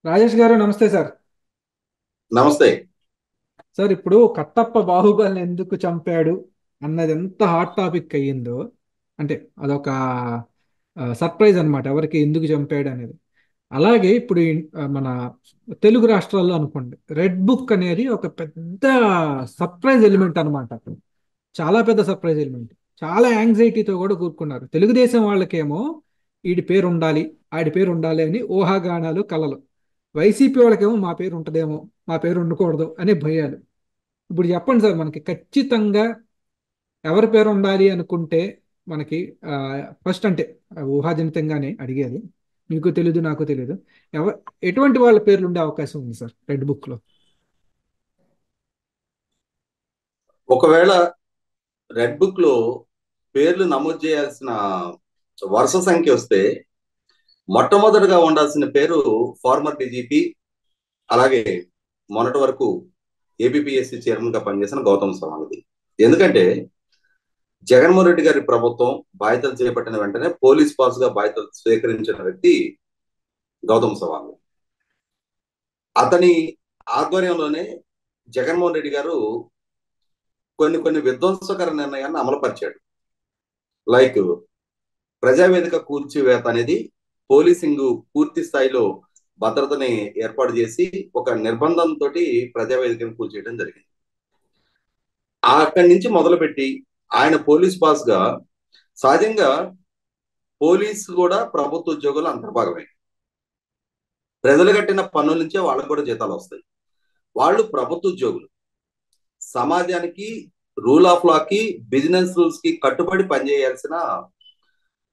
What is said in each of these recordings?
రాజేష్ గారు నమస్తే సార్. నమస్తే. సార్ ఇప్పుడు కట్టప్ప బాహుబలిని ఎందుకు చంపాడు అన్నది ఎంత హాట్ టాపిక్ అయ్యిందో, అంటే అదొక సర్ప్రైజ్ అన్నమాట ఎవరికి ఎందుకు చంపాడు అనేది. అలాగే ఇప్పుడు మన తెలుగు రాష్ట్రాల్లో అనుకోండి, రెడ్ బుక్ అనేది ఒక పెద్ద సర్ప్రైజ్ ఎలిమెంట్ అన్నమాట. చాలా పెద్ద సర్ప్రైజ్ ఎలిమెంట్. చాలా యాంగ్జైటీతో కూడా కూరుకున్నారు. తెలుగుదేశం వాళ్ళకేమో వీడి పేరు ఉండాలి, ఆడి పేరు ఉండాలి అని ఊహాగానాలు, కలలు. వైసీపీ వాళ్ళకేమో మా పేరు ఉంటదేమో, మా పేరు ఉండకూడదు అనే భయాలు. ఇప్పుడు చెప్పండి సార్, మనకి ఖచ్చితంగా ఎవరి పేరు ఉండాలి అనుకుంటే మనకి ఫస్ట్ అంటే ఊహాజనితంగానే అడిగేది. మీకు తెలీదు, నాకు తెలీదు. ఎవ ఎటువంటి వాళ్ళ పేర్లు ఉండే అవకాశం ఉంది సార్ రెడ్ బుక్ లో? ఒకవేళ రెడ్ బుక్ లో పేర్లు నమోదు చేయాల్సిన వరుస సంఖ్య వస్తే మొట్టమొదటిగా ఉండాల్సిన పేరు ఫార్మర్ డీజీపీ, అలాగే మొన్నటి వరకు ఏబిపిఎస్సి చైర్మన్ గా పనిచేసిన గౌతమ్ సవాంగ్ది. ఎందుకంటే జగన్మోహన్ రెడ్డి గారి ప్రభుత్వం బాధ్యతలు చేపట్టిన వెంటనే పోలీస్ బాస్ గా బాధ్యతలు స్వీకరించిన వ్యక్తి గౌతమ్ సవాంగ్. అతని ఆధ్వర్యంలోనే జగన్మోహన్ రెడ్డి గారు కొన్ని కొన్ని విధ్వంసకర నిర్ణయాన్ని అమలుపరిచాడు. లైక్ ప్రజావేదిక కూల్చివేత అనేది, పోలీసింగ్ పూర్తి స్థాయిలో భద్రతని ఏర్పాటు చేసి ఒక నిర్బంధంతో ప్రజావేదికను కూల్చేయడం జరిగింది. అక్కడి నుంచి మొదలుపెట్టి ఆయన పోలీస్ బాస్ గా, సహజంగా పోలీసు కూడా ప్రభుత్వ ఉద్యోగులు అంతర్భాగమే. ప్రజలు కట్టిన పన్నుల నుంచే వాళ్ళకు కూడా జీతాలు వస్తాయి. వాళ్ళు ప్రభుత్వ ఉద్యోగులు, సమాజానికి, రూల్ ఆఫ్ లా కి, బిజినెస్ రూల్స్ కి కట్టుబడి పనిచేయాల్సిన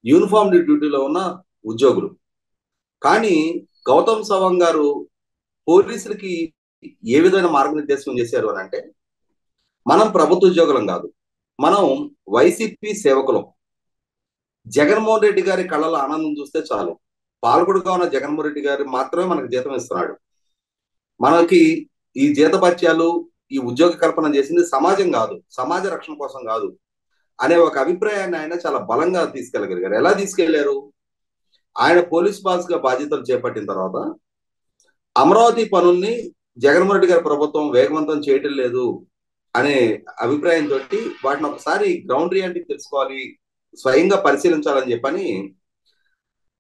యూనిఫామ్ డ్యూటీలో ఉన్న ఉద్యోగులు. కానీ గౌతమ్ సవాంగ్ గారు పోలీసులకి ఏ విధమైన మార్గనిర్దేశం చేశారు అని అంటే, మనం ప్రభుత్వ ఉద్యోగులం కాదు, మనం వైసీపీ సేవకులం. జగన్మోహన్ రెడ్డి గారి కళ్ళలో ఆనందం చూస్తే చాలు. పాలకుడుగా ఉన్న జగన్మోహన్ రెడ్డి గారు మాత్రమే మనకు జీతం ఇస్తున్నాడు. మనకి ఈ జీతభత్యాలు, ఈ ఉద్యోగ కల్పన చేసింది సమాజం కాదు, సమాజ రక్షణ కోసం కాదు అనే ఒక అభిప్రాయాన్ని ఆయన చాలా బలంగా తీసుకెళ్ళగలిగారు. ఎలా తీసుకెళ్లారు? ఆయన పోలీస్ బాస్ గా బాధ్యతలు చేపట్టిన తర్వాత అమరావతి పనుల్ని జగన్మోహన్ రెడ్డి గారి ప్రభుత్వం వేగవంతం చేయటం లేదు అనే అభిప్రాయంతో వాటిని ఒకసారి గ్రౌండ్ రియాలిటీ తెలుసుకోవాలి, స్వయంగా పరిశీలించాలని చెప్పని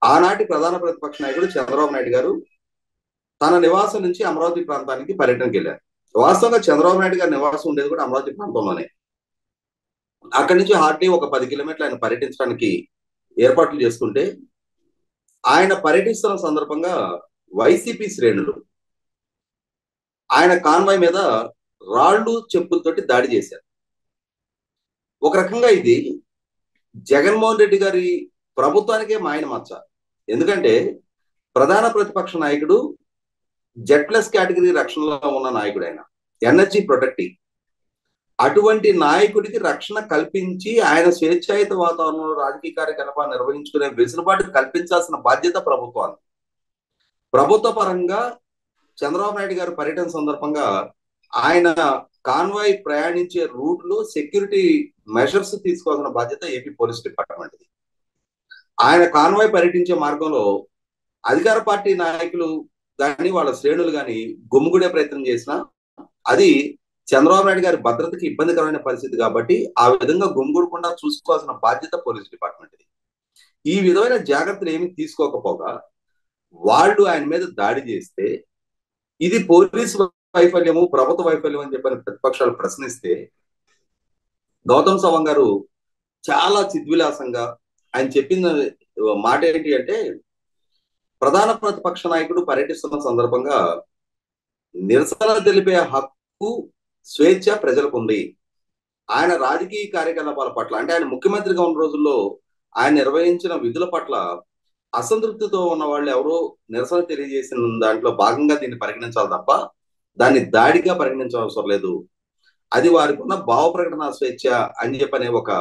ఆనాటి ప్రధాన ప్రతిపక్ష నాయకుడు చంద్రబాబు నాయుడు గారు తన నివాసం నుంచి అమరావతి ప్రాంతానికి పర్యటనకి వెళ్ళారు. వాస్తవంగా చంద్రబాబు నాయుడు గారి నివాసం ఉండేది కూడా అమరావతి ప్రాంతంలోనే. అక్కడి నుంచి హార్డ్లీ ఒక 10 కిలోమీటర్లు ఆయన పర్యటించడానికి ఏర్పాట్లు చేసుకుంటే, ఆయన పర్యటిస్తున్న సందర్భంగా వైసీపీ శ్రేణులు ఆయన కాన్వాయ్ మీద రాళ్లు, చెప్పులతోటి దాడి చేశారు. ఒక రకంగా ఇది జగన్మోహన్ రెడ్డి గారి ప్రభుత్వానికే మాయన మచ్చ. ఎందుకంటే ప్రధాన ప్రతిపక్ష నాయకుడు, జెడ్+ కేటగిరీ రక్షణలో ఉన్న నాయకుడు, ఆయన ఎనర్జీ ప్రొటెక్టివ్. అటువంటి నాయకుడికి రక్షణ కల్పించి ఆయన స్వేచ్ఛాయుత వాతావరణంలో రాజకీయ కార్యకలాపాలు నిర్వహించుకునే వెసులుబాటు కల్పించాల్సిన బాధ్యత ప్రభుత్వాన్ని. ప్రభుత్వ పరంగా చంద్రబాబు నాయుడు గారి పర్యటన సందర్భంగా ఆయన కాన్వాయ్ ప్రయాణించే రూట్ లో సెక్యూరిటీ మెజర్స్ తీసుకోవాల్సిన బాధ్యత ఏపీ పోలీస్ డిపార్ట్మెంట్. ఆయన కాన్వాయ్ పర్యటించే మార్గంలో అధికార పార్టీ నాయకులు కానీ వాళ్ళ శ్రేణులు కానీ గుమ్ముగుడే ప్రయత్నం చేసినా అది చంద్రబాబు నాయుడు గారి భద్రతకి ఇబ్బందికరమైన పరిస్థితి కాబట్టి ఆ విధంగా గుమ్ముగూడకుండా చూసుకోవాల్సిన బాధ్యత పోలీస్ డిపార్ట్మెంట్. ఈ విధమైన జాగ్రత్తలు ఏమి తీసుకోకపోగా వాళ్ళు ఆయన మీద దాడి చేస్తే, ఇది పోలీసు వైఫల్యము, ప్రభుత్వ వైఫల్యం అని చెప్పని ప్రతిపక్షాలు ప్రశ్నిస్తే, గౌతమ్ సవాంగ్ గారు చాలా చిద్విలాసంగా ఆయన చెప్పిన మాట ఏంటి అంటే, ప్రధాన ప్రతిపక్ష నాయకుడు పర్యటిస్తున్న సందర్భంగా నిరసన తెలిపే హక్కు, స్వేచ్ఛ ప్రజలకు ఉంది. ఆయన రాజకీయ కార్యకలాపాల పట్ల, అంటే ఆయన ముఖ్యమంత్రిగా ఉన్న రోజుల్లో ఆయన నిర్వహించిన విధుల పట్ల అసంతృప్తితో ఉన్న వాళ్ళు ఎవరో నిరసన తెలియజేసిన దాంట్లో భాగంగా దీన్ని పరిగణించాలి తప్ప దాన్ని దాడిగా పరిగణించవసరం లేదు. అది వారికి ఉన్న భావ ప్రకటన స్వేచ్ఛ అని చెప్పనే ఒక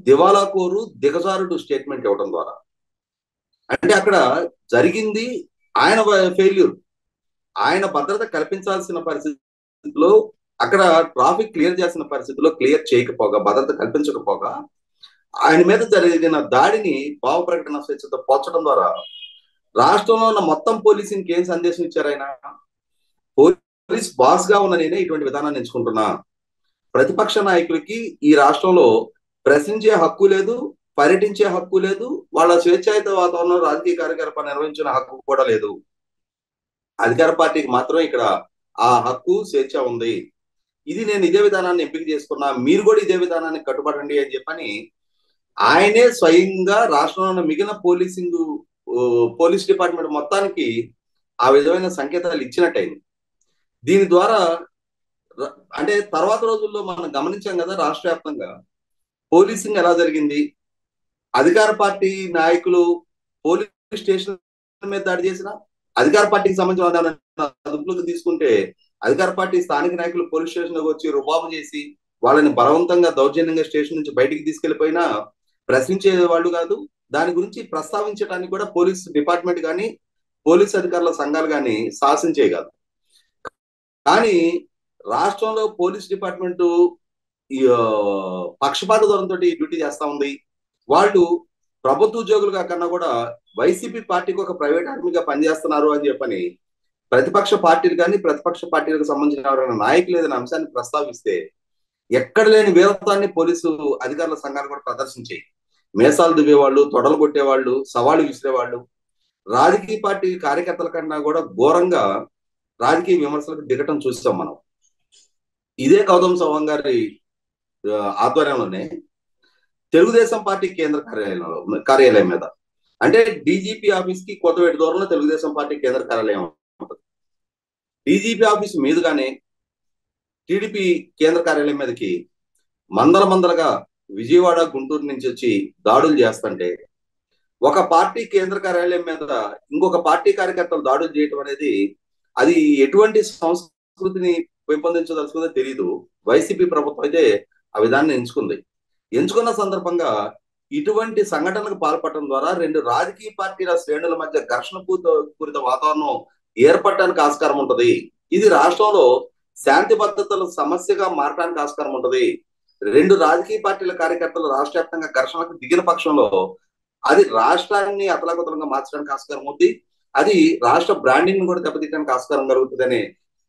దివాలాకోరు, దిగజారుడు స్టేట్మెంట్ ఇవ్వడం ద్వారా, అంటే అక్కడ జరిగింది ఆయన ఫెయిల్యూర్. ఆయన భద్రత కల్పించాల్సిన పరిస్థితిలో, అక్కడ ట్రాఫిక్ క్లియర్ చేసిన పరిస్థితిలో క్లియర్ చేయకపోగా, భద్రత కల్పించకపోగా ఆయన మీద జరిగిన దాడిని భావ ప్రకటన స్వేచ్ఛతో పోల్చడం ద్వారా రాష్ట్రంలో ఉన్న మొత్తం పోలీసింగ్ ఏం సందేశం ఇచ్చారు ఆయన? పోలీస్ బాస్ గా ఉన్న నేనే ఇటువంటి విధానాన్ని ఎంచుకుంటున్నా. ప్రతిపక్ష నాయకులకి ఈ రాష్ట్రంలో ప్రశ్నించే హక్కు లేదు, పర్యటించే హక్కు లేదు, వాళ్ళ స్వేచ్ఛాయుత వాతావరణంలో రాజకీయ కార్యకలాపాలు నిర్వహించిన హక్కు కూడా లేదు. అధికార పార్టీకి మాత్రం ఇక్కడ ఆ హక్కు, స్వేచ్ఛ ఉంది. ఇది నేను ఇదే విధానాన్ని ఎంపిక చేసుకున్నా, మీరు కూడా ఇదే విధానాన్ని కట్టుబడండి అని చెప్పని ఆయనే స్వయంగా రాష్ట్రంలో ఉన్న మిగిలిన పోలీస్ డిపార్ట్మెంట్ మొత్తానికి ఆ విధమైన సంకేతాలు ఇచ్చినట్టయింది. దీని ద్వారా అంటే తర్వాత రోజుల్లో మనం గమనించాం కదా, రాష్ట్ర వ్యాప్తంగా పోలీసింగ్ ఎలా జరిగింది. అధికార పార్టీ నాయకులు పోలీస్ స్టేషన్ మీద దాడి చేసిన, అధికార పార్టీకి సంబంధించిన అదుపులోకి తీసుకుంటే అధికార పార్టీ స్థానిక నాయకులు పోలీస్ స్టేషన్ లోకి వచ్చి రుబాబు చేసి వాళ్ళని బలవంతంగా దౌర్జన్యంగా స్టేషన్ నుంచి బయటికి తీసుకెళ్లిపోయినా ప్రశ్నించే వాళ్ళు కాదు. దాని గురించి ప్రస్తావించడానికి కూడా పోలీస్ డిపార్ట్మెంట్ కానీ పోలీస్ అధికారుల సంఘాలు కానీ సాహసించే కాదు. కానీ రాష్ట్రంలో పోలీస్ డిపార్ట్మెంట్ పక్షపాత ధోరణితో డ్యూటీ చేస్తా ఉంది. వాళ్ళు ప్రభుత్వ ఉద్యోగులుగా కన్నా కూడా వైసీపీ పార్టీకి ఒక ప్రైవేట్ ఆర్మీగా పనిచేస్తున్నారు అని చెప్పని ప్రతిపక్ష పార్టీలు కానీ ప్రతిపక్ష పార్టీలకు సంబంధించిన నాయకులు ఏదైనా అంశాన్ని ప్రస్తావిస్తే ఎక్కడ లేని వీరత్వాన్ని పోలీసు అధికారుల సంఘాలు కూడా ప్రదర్శించాయి. మేసాలు దువ్వేవాళ్ళు, తొడలు కొట్టేవాళ్ళు, సవాళ్ళు విసిరేవాళ్ళు, రాజకీయ పార్టీ కార్యకర్తల కన్నా కూడా ఘోరంగా రాజకీయ విమర్శలకు దిగటం చూస్తాం మనం. ఇదే గౌతమ్ సవాంగ్ గారి ఆధ్వర్యంలోనే తెలుగుదేశం పార్టీ కేంద్ర కార్యాలయం మీద, అంటే డీజీపీ ఆఫీస్ కి కొత్తవేటి దూరంలో తెలుగుదేశం పార్టీ కేంద్ర కార్యాలయం ఉంటుంది. డీజీపీ ఆఫీస్ మీదుగానే టీడీపీ కేంద్ర కార్యాలయం మీదకి మందలుగా విజయవాడ, గుంటూరు నుంచి వచ్చి దాడులు చేస్తుంటే ఒక పార్టీ కేంద్ర కార్యాలయం మీద ఇంకొక పార్టీ కార్యకర్తలు దాడులు చేయటం అనేది అది ఎటువంటి సంస్కృతిని పెంపొందించదలుచుకుందో తెలీదు. వైసీపీ ప్రభుత్వం అయితే ఆ విధాన్ని ఎంచుకున్న సందర్భంగా ఇటువంటి సంఘటనలకు పాల్పడటం ద్వారా రెండు రాజకీయ పార్టీల శ్రేణుల మధ్య ఘర్షణ పూరిత వాతావరణం ఏర్పడటానికి ఆస్కారం ఉంటది. ఇది రాష్ట్రంలో శాంతి భద్రతల సమస్యగా మారడానికి ఆస్కారం ఉంటది. రెండు రాజకీయ పార్టీల కార్యకర్తలు రాష్ట్ర వ్యాప్తంగా ఘర్షణకు దిగిన పక్షంలో అది రాష్ట్రాన్ని అతలాకుతలంగా మార్చడానికి ఆస్కారం ఉంది. అది రాష్ట్ర బ్రాండింగ్ కూడా దెబ్బతీయడానికి ఆస్కారం కలుగుతుందనే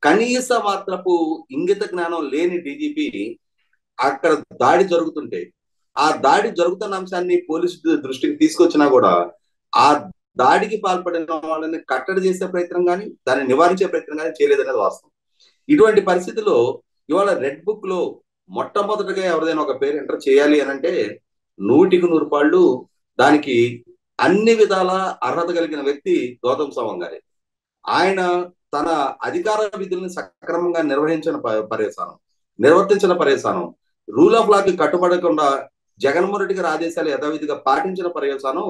కనీస మాత్రపు ఇంగిత జ్ఞానం లేని డీజీపీ అక్కడ దాడి జరుగుతుంటే ఆ దాడి జరుగుతున్న అంశాన్ని పోలీసు దృష్టికి తీసుకొచ్చినా కూడా ఆ దాడికి పాల్పడిన వాళ్ళని కట్టడి చేసే ప్రయత్నం కానీ దాన్ని నివారించే ప్రయత్నం కానీ చేయలేదనేది వాస్తవం. ఇటువంటి పరిస్థితుల్లో ఇవాళ రెడ్ బుక్ లో మొట్టమొదటిగా ఎవరిదైనా ఒక పేరు ఎంటర్ చేయాలి అని అంటే 100% దానికి అన్ని విధాల అర్హత కలిగిన వ్యక్తి గౌతమ్ సవాంగ్ గారే. ఆయన తన అధికార విధుల్ని సక్రమంగా నిర్వర్తించిన పర్యవసానం, రూల్ ఆఫ్ లాకి కట్టుబడకుండా జగన్మోహన్ రెడ్డి గారి ఆదేశాలు యథావిధిగా పాటించిన పర్యవసానం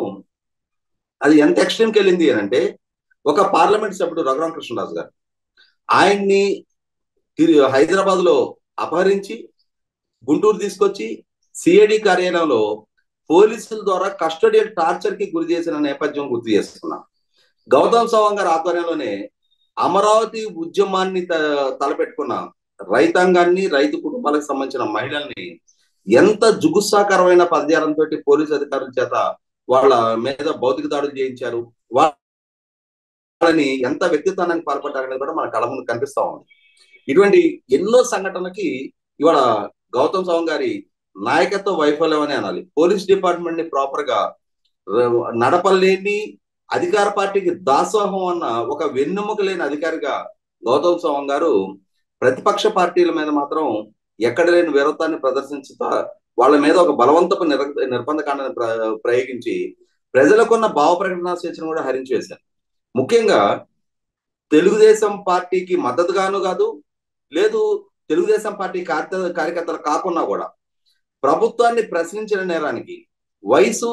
అది ఎంత ఎక్స్ట్రీమ్కి వెళ్ళింది అని అంటే, ఒక పార్లమెంట్ సభ్యుడు రఘురామ కృష్ణరాజు గారు ఆయన్ని హైదరాబాద్ లో అపహరించి గుంటూరు తీసుకొచ్చి సిఐడి కార్యాలయంలో పోలీసుల ద్వారా కస్టడియల్ టార్చర్ కి గురి చేసిన నేపథ్యం గుర్తు చేసుకున్నాం. గౌతమ్ సవాంగ్ గారి ఆధ్వర్యంలోనే అమరావతి ఉద్యమాన్ని తలపెట్టుకున్న రైతాంగాన్ని, రైతు కుటుంబాలకు సంబంధించిన మహిళల్ని ఎంత జుగుత్సాకరమైన పదజాలంతో పోలీసు అధికారుల చేత వాళ్ళ మీద భౌతిక దాడులు చేయించారు, వాళ్ళని ఎంత వ్యక్తిత్వానికి పాల్పడ్డారనేది కూడా మన కళ్ళ ముందు కనిపిస్తా ఉంది. ఇటువంటి ఎన్నో సంఘటనలకి ఇవాళ గౌతమ్ సవాంగ్ గారి నాయకత్వ వైఫల్యం అని అనాలి. పోలీస్ డిపార్ట్మెంట్ ని ప్రాపర్ గా నడపలేని, అధికార పార్టీకి దాసోహం అన్న ఒక వెన్నెముక లేని అధికారిగా గౌతమ్ సవాంగ్ గారు ప్రతిపక్ష పార్టీల మీద మాత్రం ఎక్కడ లేని వీరత్వాన్ని ప్రదర్శించుతా వాళ్ళ మీద ఒక బలవంతపు నిర్బంధకాండని ప్రయోగించి ప్రజలకున్న భావ ప్రకటన స్వేచ్ఛను కూడా హరించి వేశారు. ముఖ్యంగా తెలుగుదేశం పార్టీకి మద్దతుగాను కాదు, లేదు తెలుగుదేశం పార్టీ కార్యకర్తలు కాకుండా కూడా ప్రభుత్వాన్ని ప్రశ్నించిన నేరానికి వయసు,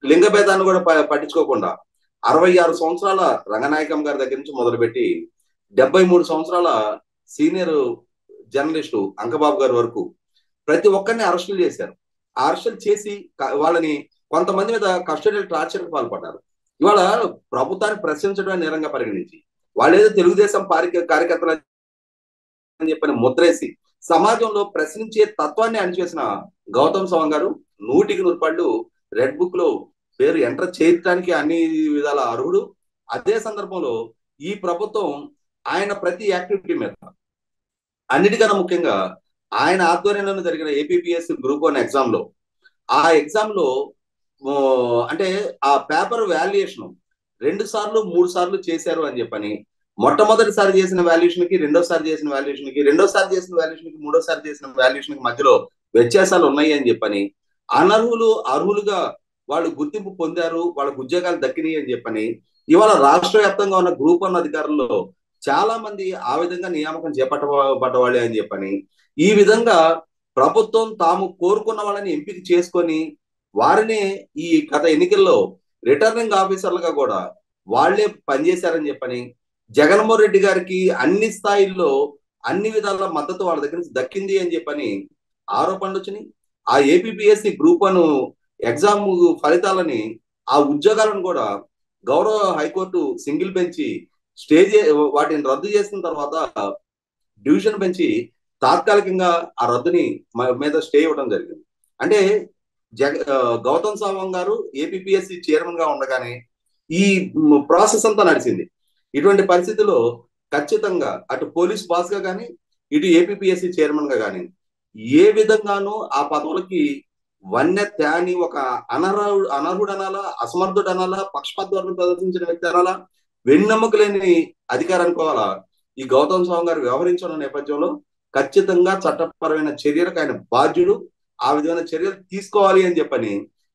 లింగ భేదాన్ని కూడా పట్టించుకోకుండా 66 సంవత్సరాల రంగనాయకం గారి దగ్గర నుంచి మొదలుపెట్టి 73 సంవత్సరాల సీనియర్ జర్నలిస్టు అంకబాబు గారి వరకు ప్రతి ఒక్కరిని అరెస్టులు చేశారు. ఆ అరెస్టులు చేసి వాళ్ళని కొంతమంది మీద కస్టడియల్ టార్చర్ కు పాల్పడ్డారు. ఇవాళ ప్రభుత్వాన్ని ప్రశ్నించడం నేరంగా పరిగణించి వాళ్ళేదో తెలుగుదేశం కార్యకర్తలు అని చెప్పని ముద్రేసి సమాజంలో ప్రశ్నించే తత్వాన్ని అణిచేసిన గౌతమ్ సవాంగ్ గారు 100% రెడ్ బుక్ లో పేరు ఎంటర్ చేయడానికి అన్ని విధాల అర్హుడు. అదే సందర్భంలో ఈ ప్రభుత్వం ఆయన ప్రతి యాక్టివిటీ మీద, అన్నిటికన్నా ముఖ్యంగా ఆయన ఆధ్వర్యంలో జరిగిన ఏపీపీఎస్ గ్రూప్ 1 ఎగ్జామ్ లో, ఆ ఎగ్జామ్ లో ఓ, అంటే ఆ పేపర్ వాల్యుయేషన్ 2 సార్లు 3 సార్లు చేశారు అని చెప్పని, మొట్టమొదటిసారి చేసిన వాల్యుయేషన్ కి, రెండోసారి చేసిన వాల్యుయేషన్ కి, రెండోసారి చేసిన వాల్యుయేషన్ కి, మూడోసారి చేసిన వాల్యుయేషన్ కి మధ్యలో వ్యత్యాసాలు ఉన్నాయి అని చెప్పని, అనర్హులు అర్హులుగా వాళ్ళు గుర్తింపు పొందారు, వాళ్ళకు ఉద్యోగాలు దక్కినాయి అని చెప్పని, ఇవాళ రాష్ట్ర వ్యాప్తంగా ఉన్న గ్రూప్ 1 అధికారుల్లో చాలా మంది ఆ విధంగా నియామకం చేపట్టబడ్డవాళ్ళే అని చెప్పని, ఈ విధంగా ప్రభుత్వం తాము కోరుకున్న వాళ్ళని ఎంపిక చేసుకొని వారినే ఈ గత ఎన్నికల్లో రిటర్నింగ్ ఆఫీసర్లుగా కూడా వాళ్లే పనిచేశారని చెప్పని, జగన్మోహన్ రెడ్డి గారికి అన్ని స్థాయిల్లో అన్ని విధాల మద్దతు వాళ్ళ దగ్గర నుంచి దక్కింది అని చెప్పని ఆరోపణలు వచ్చినాయి. ఆ ఏపీపీఎస్సి గ్రూప్ 1 ఎగ్జామ్ ఫలితాలని, ఆ ఉద్యోగాలను కూడా గౌరవ హైకోర్టు సింగిల్ బెంచి స్టేజ్ వాటిని రద్దు చేసిన తర్వాత డివిజన్ బెంచి తాత్కాలికంగా ఆ రద్దుని మీద స్టే ఇవ్వడం జరిగింది. అంటే గౌతమ్ సవాంగ్ గారు ఏపీపీఎస్సి చైర్మన్ గా ఉండగానే ఈ ప్రాసెస్ అంతా నడిచింది. ఇటువంటి పరిస్థితుల్లో ఖచ్చితంగా అటు పోలీస్ బాస్ గా కానీ, ఇటు ఏపీపీఎస్సి చైర్మన్ గా కానీ ఏ విధంగానూ ఆ పదవులకి వన్నె త్యాని ఒక అనర్హుడు అనాలా, అసమర్థుడు అనాలా, పక్షపాత ధోరణి ప్రదర్శించిన వ్యక్తి అనాలా, వెన్నెముక లేని అధికారం అనుకోవాలా, ఈ గౌతమ్ సవాంగ్ గారు వ్యవహరించిన నేపథ్యంలో ఖచ్చితంగా చట్టపరమైన చర్యలకు ఆయన బాధ్యుడు. ఆ విధమైన చర్యలు తీసుకోవాలి అని చెప్పని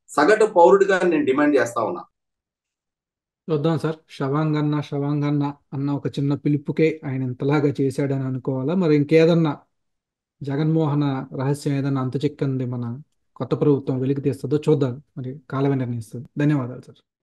సగటు పౌరుడిగా నేను డిమాండ్ చేస్తా ఉన్నా. చూద్దాం సార్. శవాంగన్న శవాంగన్న అన్న ఒక చిన్న పిలుపుకే ఆయన ఇంతలాగా చేశాడని అనుకోవాలా, మరి ఇంకేదన్నా జగన్మోహన రహస్యం ఏదన్నా అంతు చిక్కంది మన కొత్త ప్రభుత్వం వెలికి తీస్తుందో చూద్దాం, మరి కాలమే నిర్ణయిస్తుంది. ధన్యవాదాలు సార్.